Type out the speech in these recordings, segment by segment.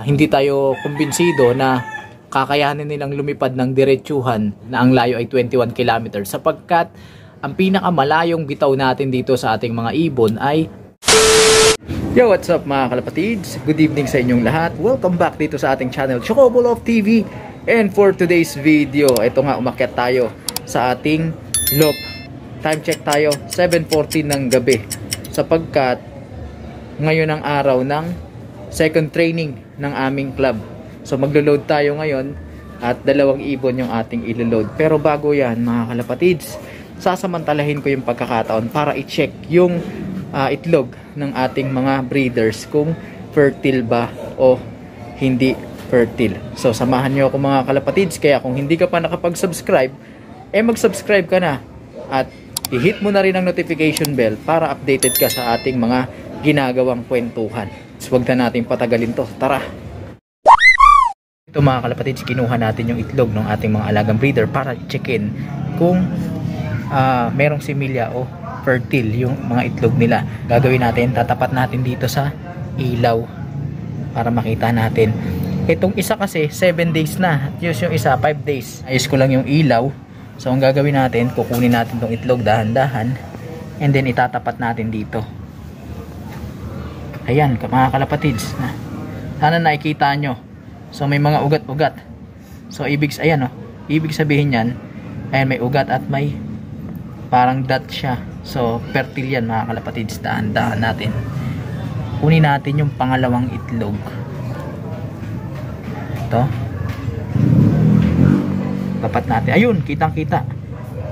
Hindi tayo kumbinsido na kakayanin nilang lumipad ng diretsuhan na ang layo ay 21 kilometers sapagkat ang pinakamalayong bitaw natin dito sa ating mga ibon ay Yo, what's up mga kalapatids? Good evening sa inyong lahat. Welcome back dito sa ating channel Chocobolo of TV. And for today's video, ito nga, umakyat tayo sa ating loop. Time check tayo, 7:14 ng gabi sapagkat ngayon ang araw ng second training ng aming club. So maglo-load tayo ngayon at 2 ibon yung ating ilo-load. Pero bago yan mga kalapatids, sasamantalahin ko yung pagkakataon para i-check yung itlog ng ating mga breeders kung fertile ba o hindi fertile. So samahan nyo ako mga kalapatids, kaya kung hindi ka pa nakapag-subscribe, mag-subscribe ka na at i-hit mo na rin ang notification bell para updated ka sa ating mga ginagawang kwentuhan. So wag na natin patagalin to, tara! Ito mga kalapatids, kinuha natin yung itlog ng ating mga alagang breeder para i-check-in kung merong similya o fertile yung mga itlog nila. Gagawin natin, tatapat natin dito sa ilaw para makita natin. Itong isa kasi 7 days na, yung isa 5 days. Ayos ko lang yung ilaw. So ang gagawin natin, kukunin natin tong itlog dahan-dahan and then itatapat natin dito. Ayan mga kalapatids, sana nakikita nyo. So may mga ugat-ugat. So ibig sabihin yan, ayan, may ugat at may parang dot siya. So fertile yan mga kalapatids. Dahan-dahan natin. Kunin natin yung pangalawang itlog. Ito. Tapat natin. Ayun, kitang-kita.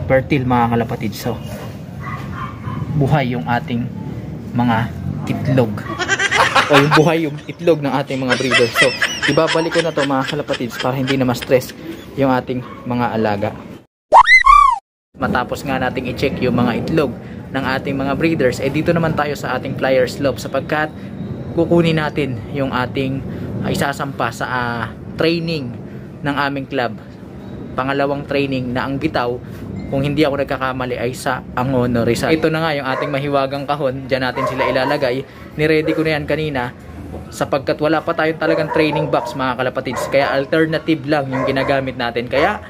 Fertile mga kalapatids. So buhay yung ating mga itlog. O yung buhay yung itlog ng ating mga breeder. So ibabalik ko na to mga kalapatids para hindi na ma-stress yung ating mga alaga. Matapos nga nating i-check yung mga itlog ng ating mga breeders, dito naman tayo sa ating flyer slope sapagkat kukunin natin yung ating isasampa sa training ng aming club. Pangalawang training na ang bitaw, kung hindi ako nagkakamali, ay sa Angono Rizal. Ito na nga yung ating mahiwagang kahon, dyan natin sila ilalagay. Niready ko na yan kanina sapagkat wala pa tayong talagang training box mga kalapatids, kaya alternative lang yung ginagamit natin. Kaya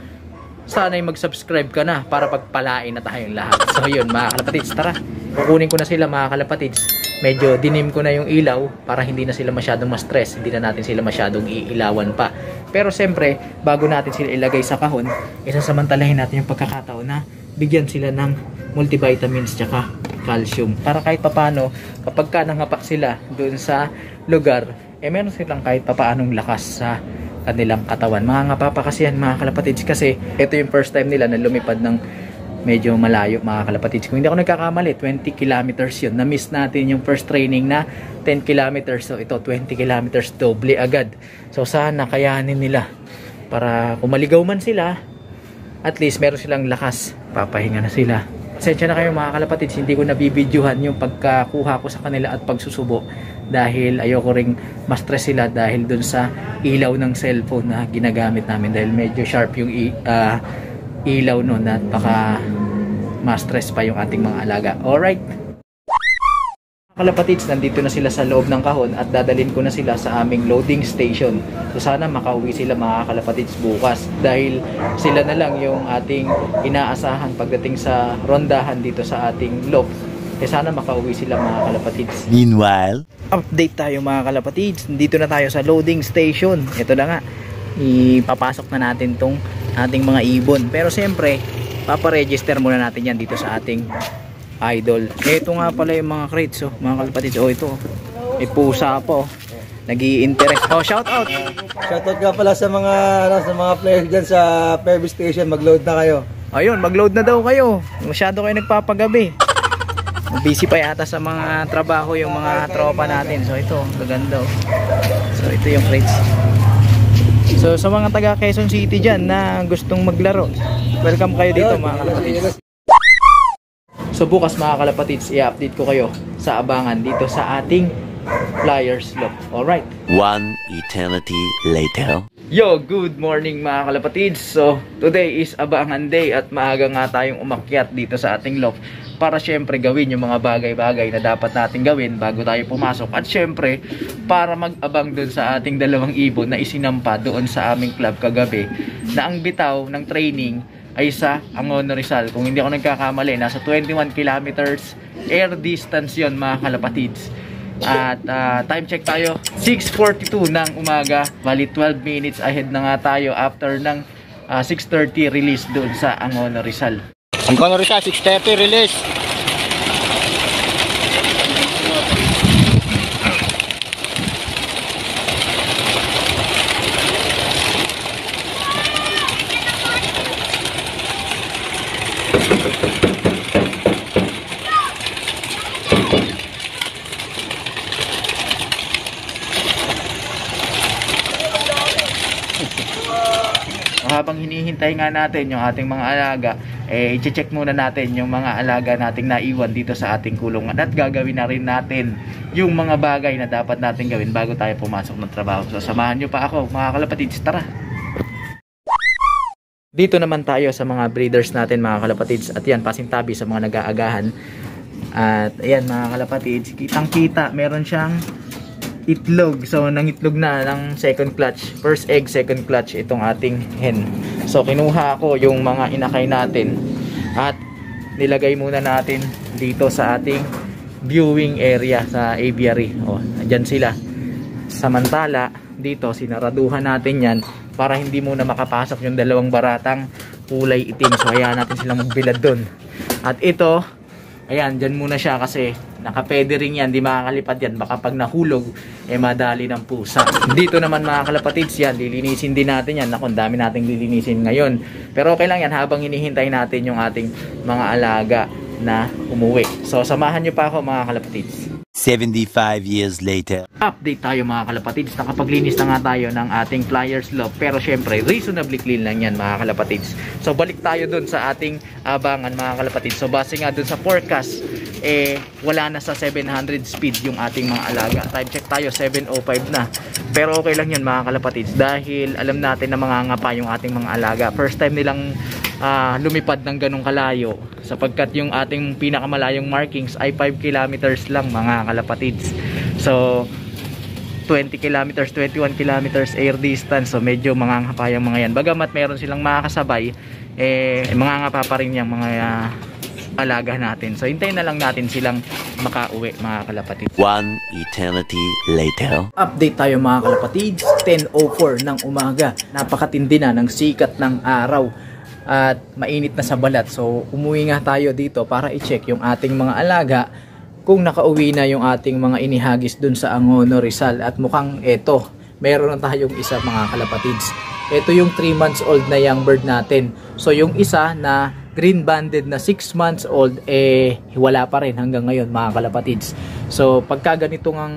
sana'y mag-subscribe ka na para pagpalain na tayong lahat. So yun mga kalapatids, tara, kukunin ko na sila mga kalapatids. Medyo dinim ko na yung ilaw para hindi na sila masyadong ma-stress, hindi na natin sila masyadong iilawan pa. Pero siyempre, bago natin sila ilagay sa kahon, isasamantalahin natin yung pagkakataon na bigyan sila ng multivitamins tsaka calcium. Para kahit papano, kapag ka nangapak sila doon sa lugar, meron silang kahit papaanong lakas sa kanilang katawan. Mga ngapapa kasi yan mga kalapatids, kasi ito yung first time nila na lumipad ng medyo malayo mga kalapatids. Kung hindi ako nagkakamali, 20 kilometers yun. Na-miss natin yung first training na 10 kilometers. So ito 20 kilometers, doble agad. So sana kayanin nila para kung maligaw man sila, at least meron silang lakas, papahinga na sila. Pasensya na kayo mga kalapatids, hindi ko nabibidyohan yung pagkakuha ko sa kanila at pagsusubo dahil ayoko ring ma-stress sila dahil dun sa ilaw ng cellphone na ginagamit namin, dahil medyo sharp yung ilaw nun at baka ma-stress pa yung ating mga alaga. Alright kalapatids, nandito na sila sa loob ng kahon at dadalhin ko na sila sa aming loading station. So sana makauwi sila mga kalapatids bukas dahil sila na lang yung ating inaasahan pagdating sa rondahan dito sa ating loop. Sana makauwi sila mga kalapatids. Meanwhile, update tayo mga kalapatids. Dito na tayo sa loading station. Ito na nga, ipapasok na natin tong ating mga ibon. Pero siyempre, paparegister muna natin yan dito sa ating idol. Ito nga pala yung mga crates, mga kalapatids. Ito, may pusa po. Nag-i-interest. Shout out! Shout out ka pala sa mga players dyan sa Fairview Station. Mag-load na kayo. Ayun, mag-load na daw kayo. Masyado kayo nagpapagabi. Busy pa yata sa mga trabaho yung mga tropa natin. So ito, gaganda. So ito yung crates. So sa mga taga Quezon City dyan na gustong maglaro, welcome kayo dito mga kalapatids. So bukas mga kalapatids, i-update ko kayo sa abangan dito sa ating flyers loop. Alright. One eternity later. Yo, good morning mga kalapatids. So today is abangan day at maaga nga tayong umakyat dito sa ating loop para syempre gawin yung mga bagay-bagay na dapat natin gawin bago tayo pumasok, at syempre para mag-abang dun sa ating dalawang ibon na isinampa doon sa aming club kagabi, na ang bitaw ng training ay sa Angono Rizal. Kung hindi ako nagkakamali, nasa 21 kilometers air distance yon mga kalapatids. At time check tayo, 6:42 ng umaga, bali 12 minutes ahead na nga tayo after ng 6:30 release doon sa Angono Rizal. Angono Rizal, 6:30 release. Habang hinihintay nga natin yung ating mga alaga, i-check muna natin yung mga alaga nating naiwan dito sa ating kulungan, at gagawin na rin natin yung mga bagay na dapat natin gawin bago tayo pumasok ng trabaho. So samahan nyo pa ako mga kalapatids, tara! Dito naman tayo sa mga breeders natin mga kalapatids, at yan, pasintabi sa mga nag-aagahan. At ayan mga kalapatids, kitang kita meron siyang itlog. So nangitlog na ng second clutch, first egg second clutch itong ating hen. So kinuha ko yung mga inakay natin at nilagay muna natin dito sa ating viewing area sa aviary. O, andyan sila. Samantala dito sinaraduhan natin yan para hindi muna makapasok yung dalawang baratang kulay itim. So hayaan natin silang magbilad doon. At ito, ayan, dyan muna siya kasi nakapede rin yan, di makakalipad yan. Baka pag nahulog, madali ng pusa. Dito naman mga kalapatids yan, lilinisin din natin yan. Naku, dami nating lilinisin ngayon. Pero okay lang yan habang hinihintay natin yung ating mga alaga na umuwi. So samahan nyo pa ako mga kalapatids. 75 years later. Update tayo mga kalapatids. Nakapaglinis na nga tayo ng ating flyers loft. Pero syempre, reasonably clean lang yan mga kalapatids. So balik tayo dun sa ating abangan mga kalapatids. So base nga dun sa forecast, wala na sa 700 speed yung ating mga alaga. Time check tayo, 7:05 na. Pero okay lang yun mga kalapatids, dahil alam natin na mangangapa yung ating mga alaga. First time nilang lumipad ng ganong kalayo, sapagkat yung ating pinakamalayong markings ay 5 kilometers lang mga kalapatids. So 20 kilometers, 21 kilometers air distance. So medyo mangangapa yung mga yan. Bagamat meron silang makakasabay, mangangapa pa rin yung mga alaga natin. So hintayin na lang natin silang makauwi mga kalapatids. One eternity later. Update tayo mga kalapatids, 10:04 ng umaga. Napakatindi na ng sikat ng araw at mainit na sa balat. So umuwi nga tayo dito para i-check yung ating mga alaga kung nakauwi na yung ating mga inihagis dun sa Angono Rizal. At mukhang eto, meron na tayong isa mga kalapatids. Ito yung 3 months old na young bird natin. So yung isa na green banded na 6 months old, wala pa rin hanggang ngayon mga kalapatids. So pagka ganitong ang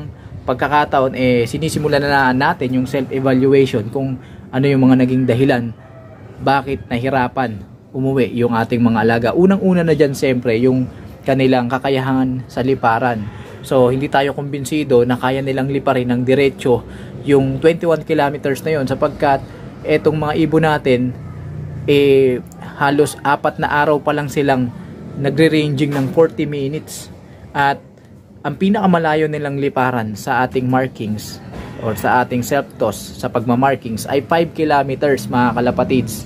pagkakataon, sinisimulan na natin yung self-evaluation kung ano yung mga naging dahilan bakit nahirapan umuwi yung ating mga alaga. Unang-una na dyan siyempre yung kanilang kakayahan sa liparan. So hindi tayo kumbinsido na kaya nilang liparin ng diretso yung 21 kilometers na yon, sapagkat etong mga ibon natin halos 4 na araw pa lang silang nagre-ranging ng 40 minutes. At ang pinakamalayo nilang liparan sa ating markings or sa ating self-toss sa pagmamarkings ay 5 kilometers mga kalapatids.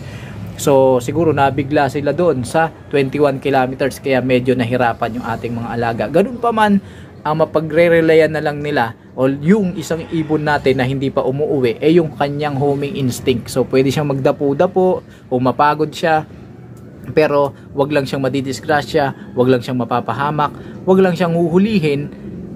So siguro nabigla sila doon sa 21 kilometers, kaya medyo nahirapan yung ating mga alaga. Ganun pa man, ang mapagre-relayan na lang nila o yung isang ibon natin na hindi pa umuuwi yung kanyang homing instinct. So pwede siyang magdapo-dapo o mapagod siya, pero wag lang siyang madidisgrasya, wag lang siyang mapapahamak, wag lang siyang huhulihin,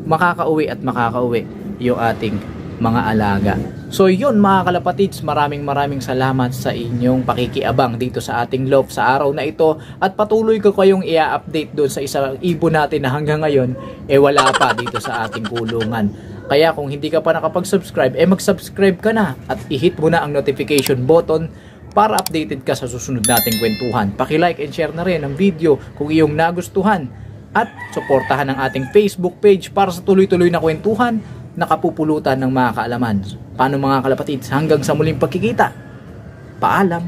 makakauwi at makakauwi yung ating mga alaga. So yun mga kalapatids, maraming salamat sa inyong pakikiabang dito sa ating loft sa araw na ito, at patuloy ko kayong i-update doon sa isang ibon natin na hanggang ngayon wala pa dito sa ating kulungan. Kaya kung hindi ka pa nakapag-subscribe, mag-subscribe ka na at i-hit mo na ang notification button para updated ka sa susunod nating kwentuhan. Paki-like and share na rin ang video kung iyong nagustuhan, at suportahan ang ating Facebook page para sa tuloy-tuloy na kwentuhan na kapupulutan ng mga kaalaman. Paano mga kalapatids, hanggang sa muling pagkikita. Paalam.